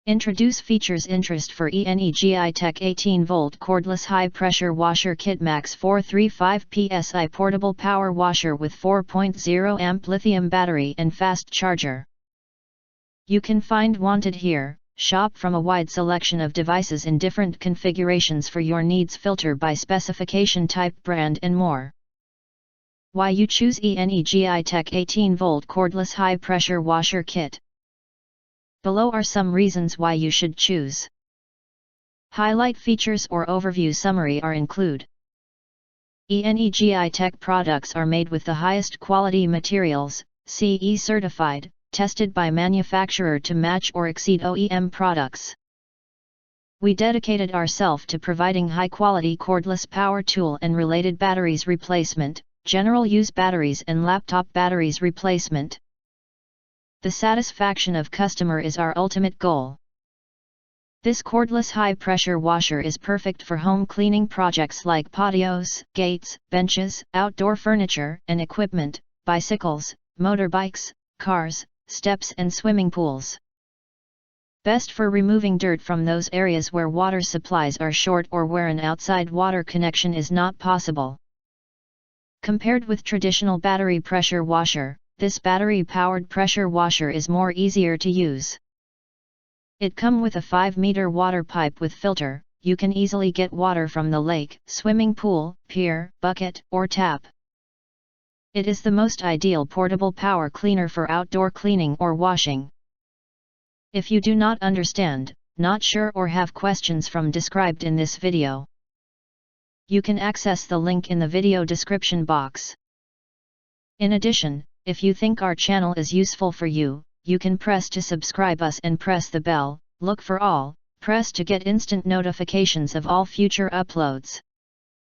Introduce features interest for Enegitech 18V Cordless High Pressure Washer Kit Max 435 PSI Portable Power Washer with 4.0 amp lithium battery and fast charger. You can find wanted here. Shop from a wide selection of devices in different configurations for your needs, filter by specification, type, brand and more. Why you choose Enegitech 18V Cordless High Pressure Washer Kit. Below are some reasons why you should choose. Highlight features or overview summary are include. Enegitech products are made with the highest quality materials, CE certified, tested by manufacturer to match or exceed OEM products. We dedicated ourselves to providing high-quality cordless power tool and related batteries replacement, general use batteries and laptop batteries replacement. The satisfaction of customer is our ultimate goal. This cordless high-pressure washer is perfect for home cleaning projects like patios, gates, benches, outdoor furniture and equipment, bicycles, motorbikes, cars, steps and swimming pools. Best for removing dirt from those areas where water supplies are short or where an outside water connection is not possible. Compared with traditional battery pressure washer, this battery-powered pressure washer is more easier to use. It comes with a 5-meter water pipe with filter. You can easily get water from the lake, swimming pool, pier, bucket, or tap. It is the most ideal portable power cleaner for outdoor cleaning or washing. If you do not understand, not sure or have questions from described in this video, you can access the link in the video description box. In addition, if you think our channel is useful for you, you can press to subscribe us and press the bell, look for all, press to get instant notifications of all future uploads.